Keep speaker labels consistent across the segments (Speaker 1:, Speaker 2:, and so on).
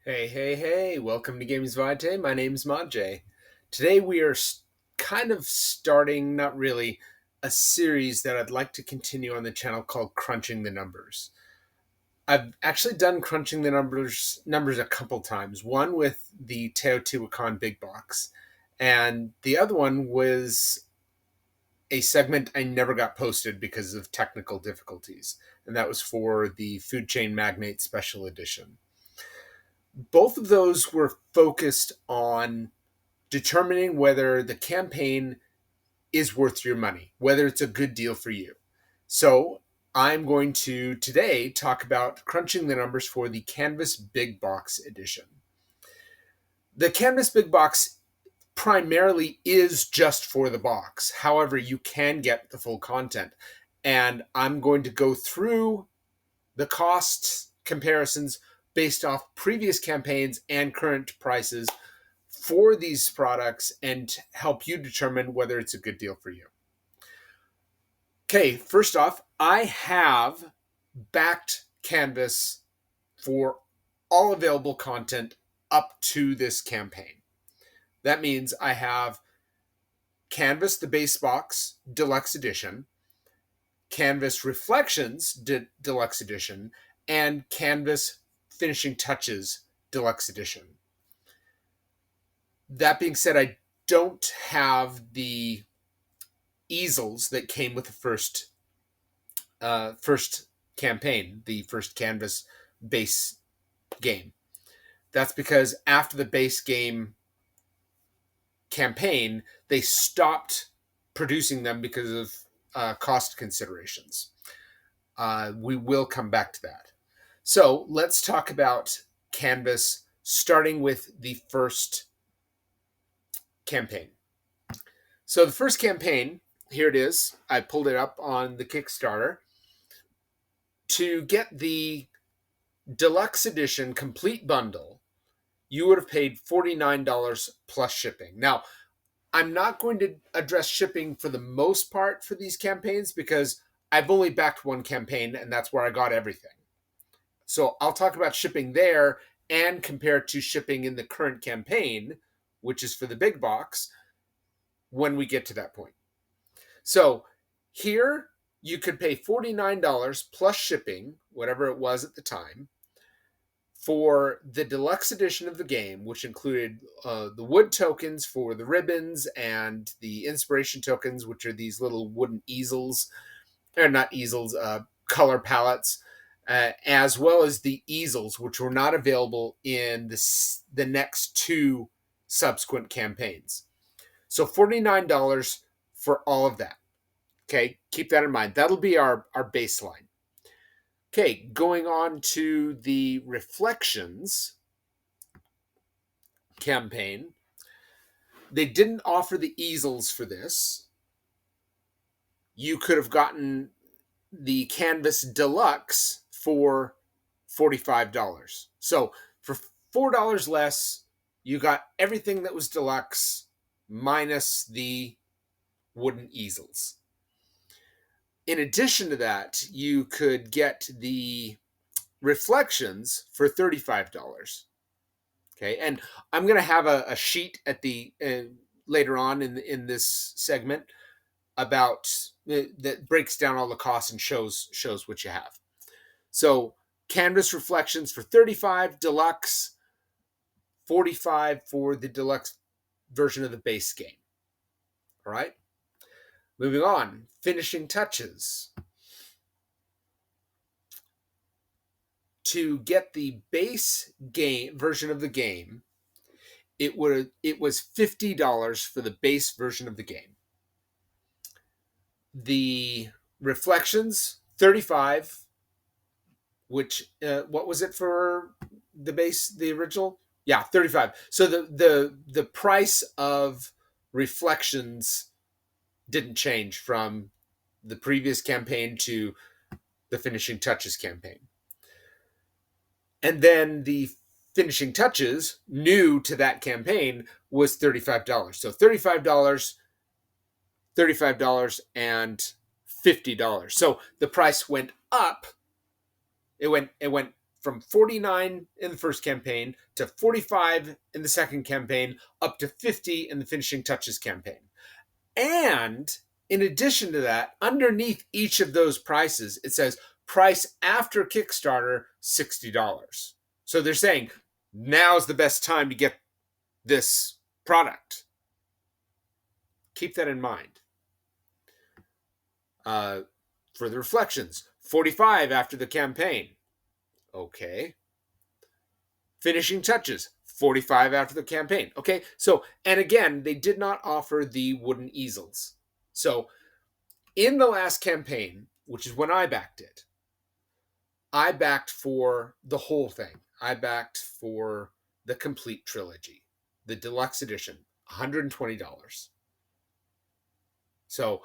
Speaker 1: Hey, hey, hey, welcome to Games Vitae. My name's Majay. Today we are kind of starting, not really, a series that I'd like to continue on the channel called Crunching the Numbers. I've actually done Crunching the Numbers a couple times. One with the Teotihuacan Big Box, and the other one was a segment I never got posted because of technical difficulties, and that was for the Food Chain Magnate Special Edition. Both of those were focused on determining whether the campaign is worth your money, whether it's a good deal for you. So I'm going to today talk about crunching the numbers for the Canvas Big Box edition. The Canvas Big Box primarily is just for the box. However, you can get the full content. And I'm going to go through the cost comparisons based off previous campaigns and current prices for these products and help you determine whether it's a good deal for you. Okay, first off, I have backed Canvas for all available content up to this campaign. That means I have Canvas, the base box, Deluxe Edition, Canvas Reflections, Deluxe Edition, and Canvas Finishing Touches, Deluxe Edition. That being said, I don't have the easels that came with the first campaign, the first Canvas base game. That's because after the base game campaign, they stopped producing them because of cost considerations. We will come back to that. So let's talk about Canvas, starting with the first campaign. So the first campaign, here it is. I pulled it up on the Kickstarter. To get the Deluxe Edition complete bundle, you would have paid $49 plus shipping. Now, I'm not going to address shipping for the most part for these campaigns because I've only backed one campaign and that's where I got everything. So I'll talk about shipping there and compare to shipping in the current campaign, which is for the big box, when we get to that point. So here you could pay $49 plus shipping, whatever it was at the time, for the deluxe edition of the game, which included the wood tokens for the ribbons and the inspiration tokens, which are these little wooden easels, or not easels, color palettes, as well as the easels, which were not available in the next two subsequent campaigns. So $49 for all of that. Okay, keep that in mind. That'll be our baseline. Okay, going on to the Reflections campaign. They didn't offer the easels for this. You could have gotten the Canvas Deluxe for $45. So for $4 less, you got everything that was Deluxe minus the wooden easels. In addition to that, you could get the Reflections for $35. Okay, and I'm going to have a sheet at the later on in this segment about that breaks down all the costs and shows what you have. So Canvas Reflections for $35, Deluxe $45 for the Deluxe version of the base game. All right. Moving on, Finishing Touches. To get the base game version of the game, it was $50 for the base version of the game. The Reflections, $35, which what was it for the original? Yeah, $35. So the price of Reflections didn't change from the previous campaign to the Finishing Touches campaign. And then the Finishing Touches, new to that campaign, was $35. So $35, $35, and $50. So the price went up. It went from 49 in the first campaign to 45 in the second campaign, up to 50 in the finishing touches campaign. And in addition to that, underneath each of those prices, it says price after Kickstarter, $60. So they're saying now's the best time to get this product. Keep that in mind. For the reflections, 45 after the campaign. Okay. Finishing touches, 45 after the campaign. Okay. So, and again, they did not offer the wooden easels. So, in the last campaign, which is when I backed it, I backed for the whole thing. I backed for the complete trilogy, the deluxe edition, $120. So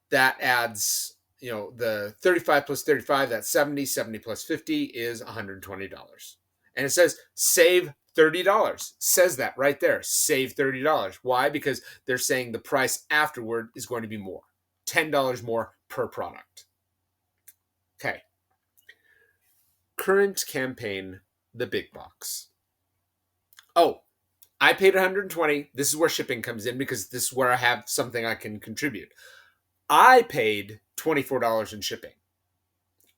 Speaker 1: that adds, the 35 plus 35, that's 70, 70 plus 50 is $120. And it says save $30. Says that right there, save $30. Why? Because they're saying the price afterward is going to be more, $10 more per product. Okay. Current campaign, the big box. Oh, I paid $120. This is where shipping comes in because this is where I have something I can contribute. I paid $24 in shipping.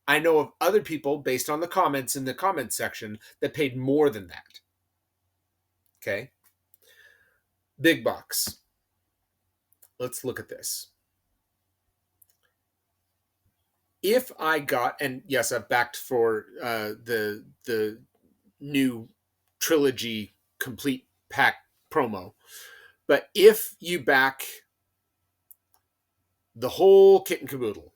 Speaker 1: I know of other people, based on the comments in the comments section, that paid more than that. Okay. Big box. Let's look at this. If I got, and yes, I've backed for the new Trilogy complete pack promo, but if you back the whole kit and caboodle,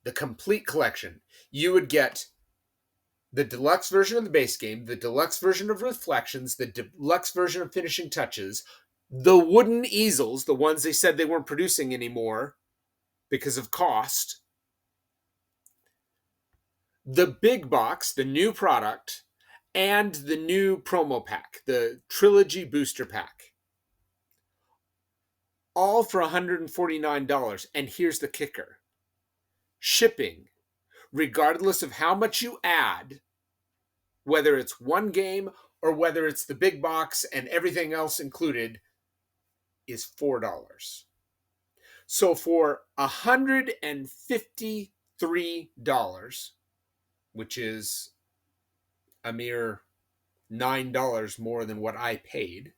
Speaker 1: the complete collection, you would get the deluxe version of the base game, the deluxe version of Reflections, the deluxe version of Finishing Touches, the wooden easels, the ones they said they weren't producing anymore because of cost, the big box, the new product, and the new promo pack, the Trilogy Booster Pack. All for $149. And here's the kicker. Shipping, regardless of how much you add, whether it's one game or whether it's the big box and everything else included, is $4. So for $153, which is a mere $9 more than what I paid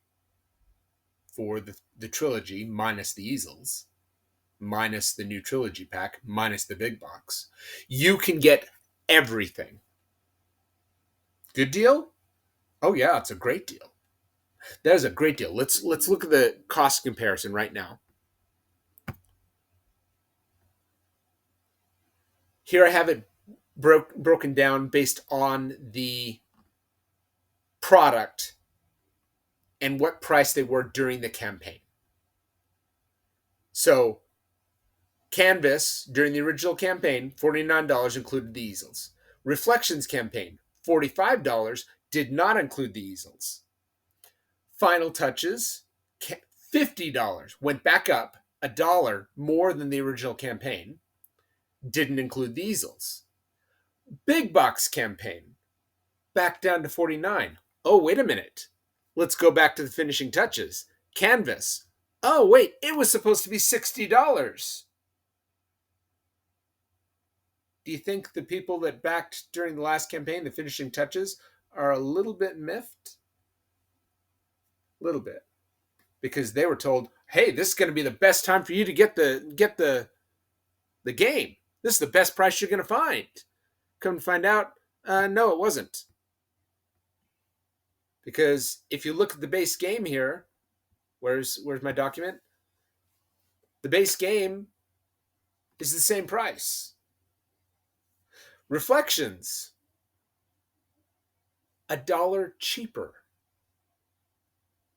Speaker 1: for the trilogy, minus the easels, minus the new trilogy pack, minus the big box, you can get everything. Good deal? Oh yeah, it's a great deal. That is a great deal. Let's look at the cost comparison right now. Here I have it broken down based on the product and what price they were during the campaign. So, Canvas during the original campaign, $49 included the easels. Reflections campaign, $45 did not include the easels. Final Touches, $50, went back up $1 more than the original campaign, didn't include the easels. Big Box campaign, back down to $49. Oh, wait a minute. Let's go back to the Finishing Touches. Canvas. Oh, wait, it was supposed to be $60. Do you think the people that backed during the last campaign, the Finishing Touches, are a little bit miffed? A little bit. Because they were told, hey, this is going to be the best time for you to get the game. This is the best price you're going to find. Come to find out, no, it wasn't. Because if you look at the base game here, where's my document? The base game is the same price. Reflections, $1 cheaper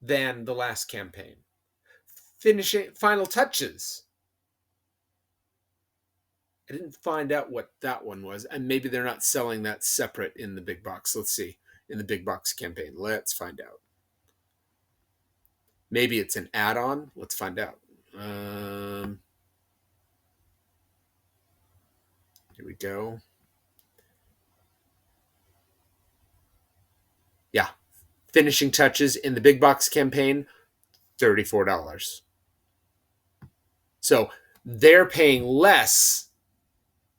Speaker 1: than the last campaign. Finishing Final Touches, I didn't find out what that one was, and maybe they're not selling that separate in the big box. Let's see. In the big box campaign, let's find out. Maybe it's an add-on. Let's find out. Here we go. Finishing touches in the big box campaign, $34. So they're paying less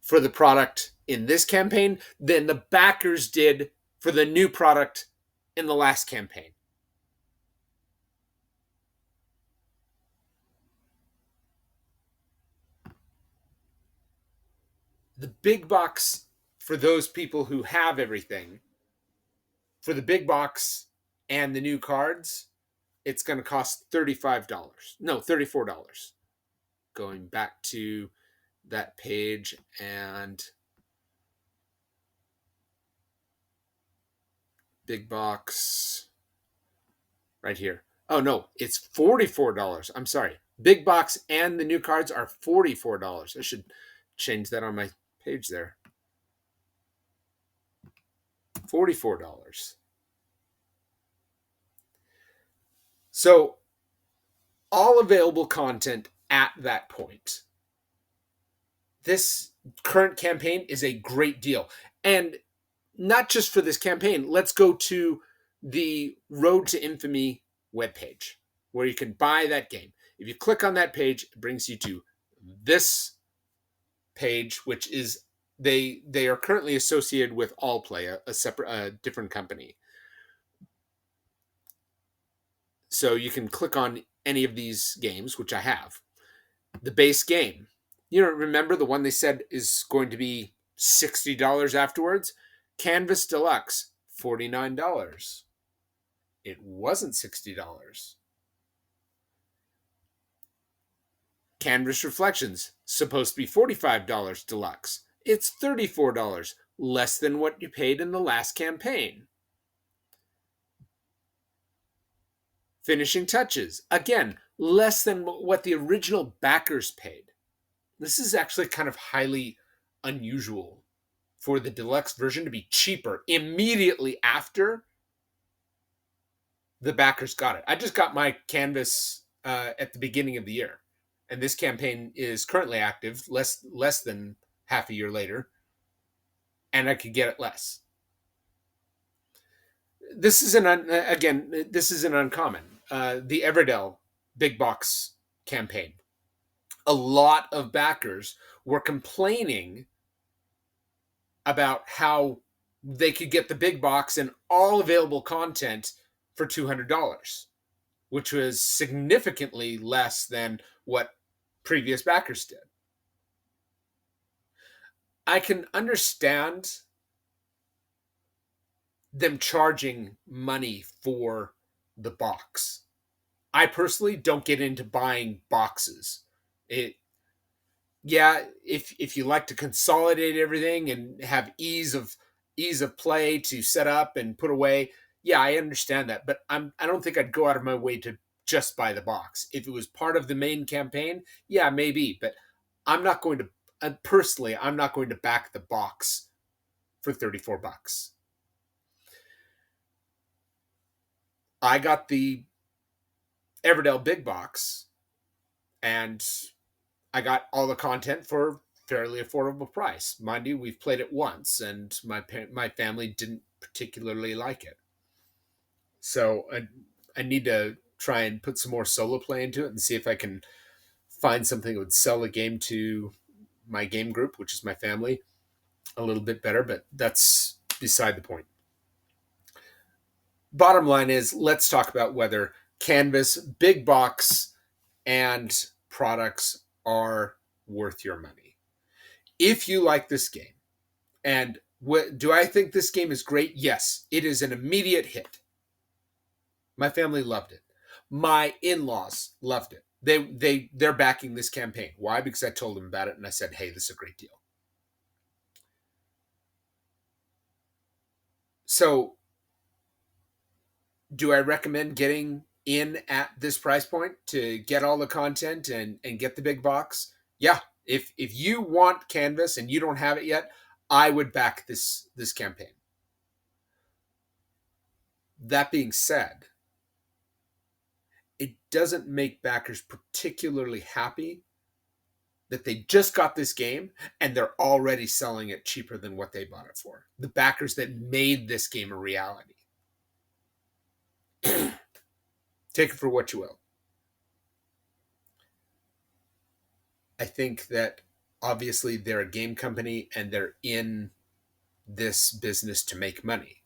Speaker 1: for the product in this campaign than the backers did for the new product in the last campaign. The big box, for those people who have everything, for the big box and the new cards, it's going to cost $35. No, $34. Going back to that page and big box right here. Oh no, it's $44. I'm sorry. Big box and the new cards are $44. I should change that on my page there. $44. So all available content at that point. This current campaign is a great deal. And not just for this campaign, let's go to the Road to Infamy webpage where you can buy that game. If you click on that page, it brings you to this page, which is they are currently associated with Allplay, a separate, different company. So you can click on any of these games, which I have. The base game, you know, remember the one they said is going to be $60 afterwards? Canvas Deluxe, $49. It wasn't $60. Canvas Reflections, supposed to be $45 deluxe. It's $34, less than what you paid in the last campaign. Finishing Touches, again, less than what the original backers paid. This is actually kind of highly unusual for the deluxe version to be cheaper immediately after the backers got it. I just got my canvas at the beginning of the year, and this campaign is currently active, less than half a year later, and I could get it less. This is this isn't uncommon. The Everdell big box campaign. A lot of backers were complaining about how they could get the big box and all available content for $200, which was significantly less than what previous backers did. I can understand them charging money for the box. I personally don't get into buying boxes. It Yeah, if you like to consolidate everything and have ease of play to set up and put away, yeah, I understand that. But I don't think I'd go out of my way to just buy the box. If it was part of the main campaign, yeah, maybe. But I'm not going to personally, I'm not going to back the box for $34. I got the Everdell big box, and I got all the content for fairly affordable price. Mind you, we've played it once, and my family didn't particularly like it. So I need to try and put some more solo play into it and see if I can find something that would sell the game to my game group, which is my family, a little bit better. But that's beside the point. Bottom line is, let's talk about whether Canvas, big box, and products are worth your money. If you like this game, and do I think this game is great? Yes, it is an immediate hit. My family loved it. My in-laws loved it. They're backing this campaign. Why? Because I told them about it and I said, "Hey, this is a great deal." So, do I recommend getting in at this price point to get all the content and get the big box? Yeah. If you want Canvas and you don't have it yet, I would back this campaign. That being said, it doesn't make backers particularly happy that they just got this game and they're already selling it cheaper than what they bought it for. The backers that made this game a reality. Take it for what you will. I think that obviously they're a game company and they're in this business to make money,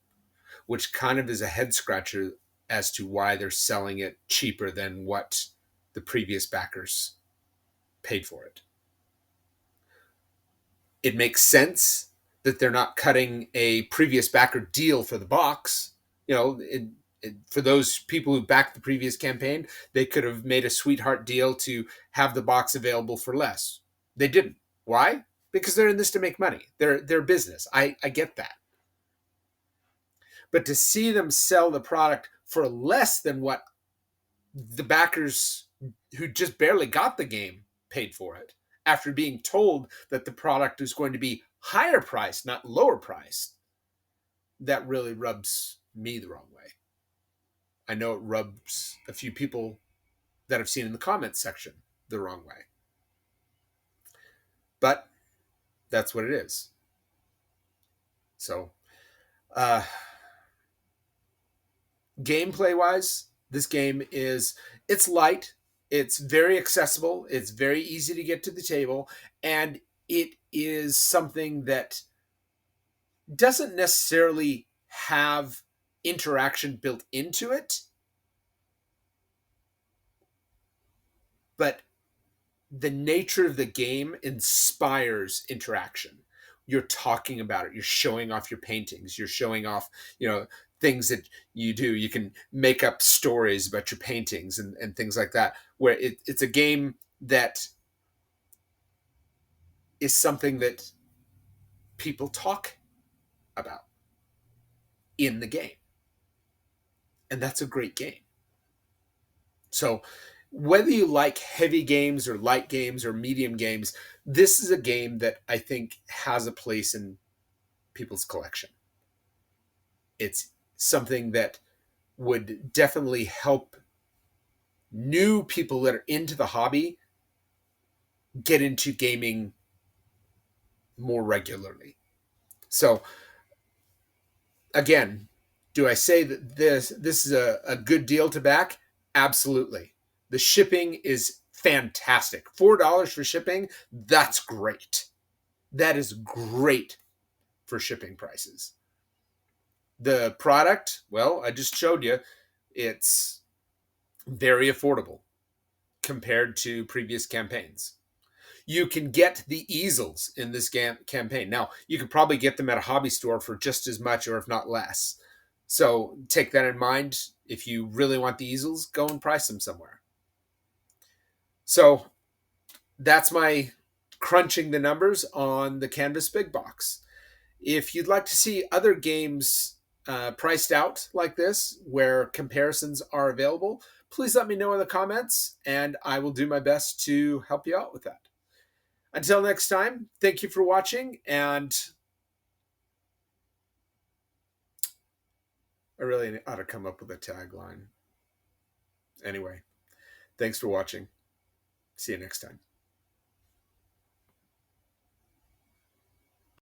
Speaker 1: which kind of is a head scratcher as to why they're selling it cheaper than what the previous backers paid for it. It makes sense that they're not cutting a previous backer deal for the box. You know, for those people who backed the previous campaign, they could have made a sweetheart deal to have the box available for less. They didn't. Why? Because they're in this to make money. They're business. I get that. But to see them sell the product for less than what the backers who just barely got the game paid for it, after being told that the product is going to be higher priced, not lower priced, that really rubs me the wrong way. I know it rubs a few people that I've seen in the comments section the wrong way. But that's what it is. So, gameplay wise, this game it's light, it's very accessible, it's very easy to get to the table, and it is something that doesn't necessarily have interaction built into it, but the nature of the game inspires interaction. You're talking about it, you're showing off your paintings, you're showing off, things that you do. You can make up stories about your paintings and things like that, where it's a game that is something that people talk about in the game. And that's a great game. So whether you like heavy games or light games or medium games, this is a game that I think has a place in people's collection. It's something that would definitely help new people that are into the hobby get into gaming more regularly. So again, do I say that this is a good deal to back? Absolutely. The shipping is fantastic. $4 for shipping, that's great. That is great for shipping prices. The product, well, I just showed you, it's very affordable compared to previous campaigns. You can get the easels in this campaign. Now, you could probably get them at a hobby store for just as much or if not less. So take that in mind. If you really want the easels, go and price them somewhere. So that's my crunching the numbers on the Canvas Big Box. If you'd like to see other games priced out like this, where comparisons are available, please let me know in the comments, and I will do my best to help you out with that. Until next time, thank you for watching, and I really ought to come up with a tagline. Anyway, thanks for watching. See you next time.